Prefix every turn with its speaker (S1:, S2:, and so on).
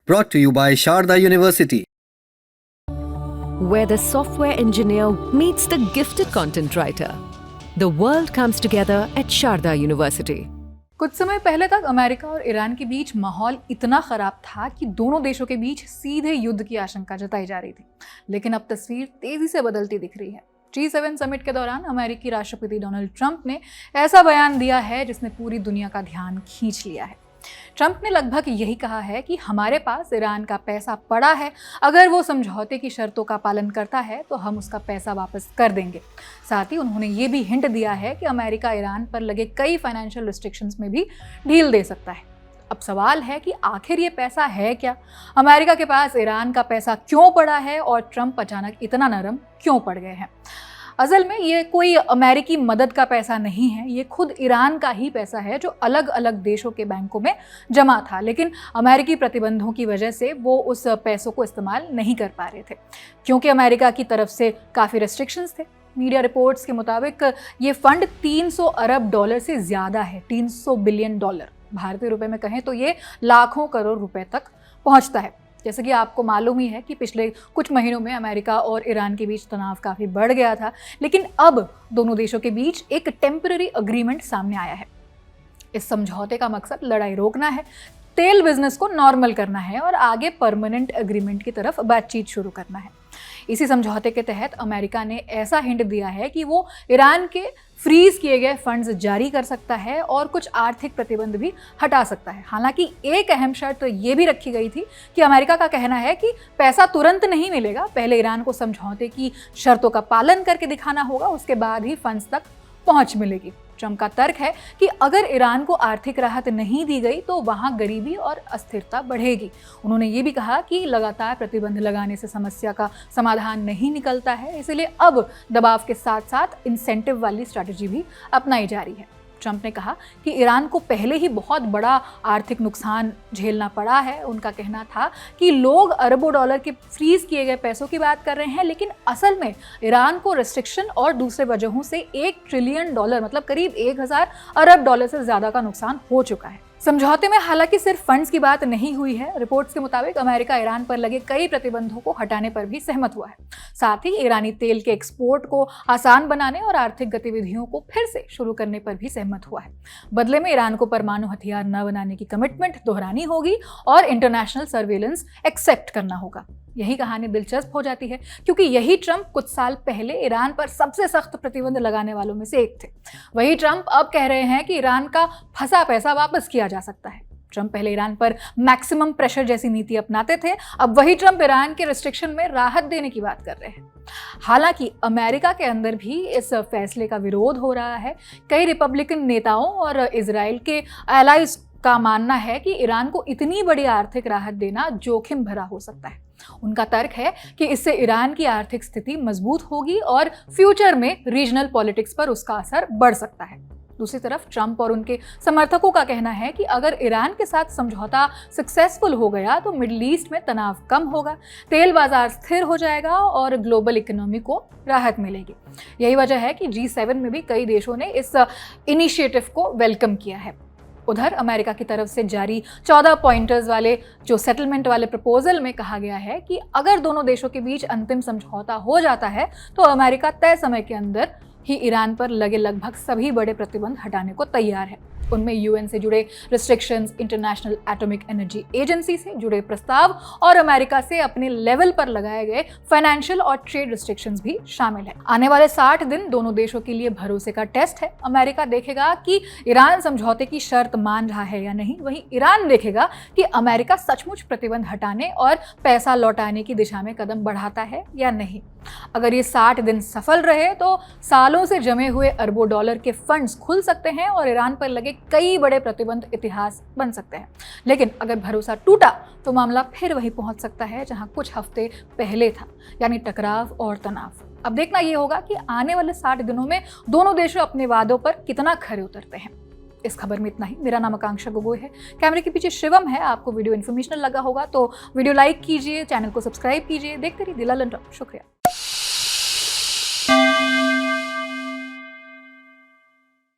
S1: Brought to you by Sharda University.
S2: Where the software engineer meets the gifted content writer. The world comes together at Sharda University.
S3: कुछ समय पहले तक America और Iran के बीच माहौल इतना खराब था कि दोनों देशों के बीच सीधे युद्ध की आशंका जताई जा रही थी। लेकिन अब तस्वीर तेजी से बदलती दिख रही है। G7 समिट के दौरान अमेरिकी राष्ट्रपति डोनाल्ड ट्रंप ने ऐसा बयान दिया है जिसने पूरी दुनिया का ध्यान खींच लिया है। ट्रंप ने लगभग यही कहा है कि हमारे पास ईरान का पैसा पड़ा है, अगर वो समझौते की शर्तों का पालन करता है तो हम उसका पैसा वापस कर देंगे। साथ ही उन्होंने ये भी हिंट दिया है कि अमेरिका ईरान पर लगे कई फाइनेंशियल रिस्ट्रिक्शंस में भी ढील दे सकता है। अब सवाल है कि आखिर ये पैसा है क्या? अमेरिका के पास ईरान का पैसा क्यों पड़ा है और ट्रंप अचानक इतना नरम क्यों पड़ गए हैं? असल में ये कोई अमेरिकी मदद का पैसा नहीं है, ये खुद ईरान का ही पैसा है जो अलग अलग देशों के बैंकों में जमा था, लेकिन अमेरिकी प्रतिबंधों की वजह से वो उस पैसों को इस्तेमाल नहीं कर पा रहे थे क्योंकि अमेरिका की तरफ से काफ़ी रेस्ट्रिक्शंस थे। मीडिया रिपोर्ट्स के मुताबिक ये फंड 300 अरब डॉलर से ज़्यादा है, 300 बिलियन डॉलर। भारतीय रुपए में कहें तो ये लाखों करोड़ रुपए तक पहुंचता है। जैसे कि आपको मालूम ही है कि पिछले कुछ महीनों में अमेरिका और ईरान के बीच तनाव काफ़ी बढ़ गया था, लेकिन अब दोनों देशों के बीच एक टेम्पररी अग्रीमेंट सामने आया है। इस समझौते का मकसद लड़ाई रोकना है, तेल बिजनेस को नॉर्मल करना है और आगे परमानेंट एग्रीमेंट की तरफ बातचीत शुरू करना है। इसी समझौते के तहत अमेरिका ने ऐसा हिंट दिया है कि वो ईरान के फ्रीज किए गए फंड्स जारी कर सकता है और कुछ आर्थिक प्रतिबंध भी हटा सकता है। हालांकि एक अहम शर्त तो ये भी रखी गई थी कि अमेरिका का कहना है कि पैसा तुरंत नहीं मिलेगा, पहले ईरान को समझौते की शर्तों का पालन करके दिखाना होगा, उसके बाद ही फंड्स तक पहुंच मिलेगी। ट्रंप का तर्क है कि अगर ईरान को आर्थिक राहत नहीं दी गई तो वहां गरीबी और अस्थिरता बढ़ेगी। उन्होंने ये भी कहा कि लगातार प्रतिबंध लगाने से समस्या का समाधान नहीं निकलता है, इसलिए अब दबाव के साथ साथ इंसेंटिव वाली स्ट्रैटेजी भी अपनाई जा रही है। ट्रंप ने कहा कि ईरान को पहले ही बहुत बड़ा आर्थिक नुकसान झेलना पड़ा है। उनका कहना था कि लोग अरबों डॉलर के फ्रीज किए गए पैसों की बात कर रहे हैं, लेकिन असल में ईरान को रेस्ट्रिक्शन और दूसरे वजहों से 1 ट्रिलियन डॉलर मतलब करीब 1000 अरब डॉलर से ज़्यादा का नुकसान हो चुका है। समझौते में हालांकि सिर्फ फंड्स की बात नहीं हुई है। रिपोर्ट्स के मुताबिक अमेरिका ईरान पर लगे कई प्रतिबंधों को हटाने पर भी सहमत हुआ है। साथ ही ईरानी तेल के एक्सपोर्ट को आसान बनाने और आर्थिक गतिविधियों को फिर से शुरू करने पर भी सहमत हुआ है। बदले में ईरान को परमाणु हथियार न बनाने की कमिटमेंट दोहरानी होगी और इंटरनेशनल सर्वेलेंस एक्सेप्ट करना होगा। यही कहानी दिलचस्प हो जाती है क्योंकि यही ट्रंप कुछ साल पहले ईरान पर सबसे सख्त प्रतिबंध लगाने वालों में से एक थे। वही ट्रंप अब कह रहे हैं कि ईरान का फंसा पैसा वापस किया जा सकता है। ट्रंप पहले ईरान पर मैक्सिमम प्रेशर जैसी नीति अपनाते थे, अब वही ट्रंप ईरान के रिस्ट्रिक्शन में राहत देने की बात कर रहे हैं। हालांकि अमेरिका के अंदर भी इस फैसले का विरोध हो रहा है। कई रिपब्लिकन नेताओं और इजराइल के एलाइज का मानना है कि ईरान को इतनी बड़ी आर्थिक राहत देना जोखिम भरा हो सकता है। उनका तर्क है कि इससे ईरान की आर्थिक स्थिति मजबूत होगी और फ्यूचर में रीजनल पॉलिटिक्स पर उसका असर बढ़ सकता है। दूसरी तरफ ट्रंप और उनके समर्थकों का कहना है कि अगर ईरान के साथ समझौता सक्सेसफुल हो गया तो मिडिल ईस्ट में तनाव कम होगा, तेल बाजार स्थिर हो जाएगा और ग्लोबल इकोनॉमी को राहत मिलेगी। यही वजह है कि G7 में भी कई देशों ने इस इनिशिएटिव को वेलकम किया है। उधर अमेरिका की तरफ से जारी 14 पॉइंटर्स वाले जो सेटलमेंट वाले प्रपोजल में कहा गया है कि अगर दोनों देशों के बीच अंतिम समझौता हो जाता है तो अमेरिका तय समय के अंदर ही ईरान पर लगे लगभग सभी बड़े प्रतिबंध हटाने को तैयार है। उनमें यूएन से जुड़े restrictions, international atomic energy agency से जुड़े प्रस्ताव और अमेरिका से अपने लेवल पर लगाए गए फाइनेंशियल और ट्रेड रिस्ट्रिक्शंस भी शामिल है। आने वाले 60 दिन दोनों देशों के लिए भरोसे का टेस्ट है। अमेरिका देखेगा कि ईरान समझौते की शर्त मान रहा है या नहीं, वहीं ईरान देखेगा कि अमेरिका सचमुच प्रतिबंध हटाने और पैसा लौटाने की दिशा में कदम बढ़ाता है या नहीं। अगर ये 60 दिन सफल रहे तो सालों से जमे हुए अरबों डॉलर के फंड्स खुल सकते हैं और ईरान पर लगे कई बड़े प्रतिबंध इतिहास बन सकते हैं। लेकिन अगर भरोसा टूटा तो मामला फिर वहीं पहुंच सकता है जहां कुछ हफ्ते पहले था, यानी टकराव और तनाव। अब देखना यह होगा कि आने वाले 60 दिनों में दोनों देशों अपने वादों पर कितना खरे उतरते हैं। इस खबर में इतना ही। मेरा नाम आकांक्षा गोगोई है, कैमरे के पीछे शिवम है। आपको वीडियो इन्फॉर्मेशनल लगा होगा तो वीडियो लाइक कीजिए, चैनल को सब्सक्राइब कीजिए। देखते रहिए दिल लंडन। शुक्रिया।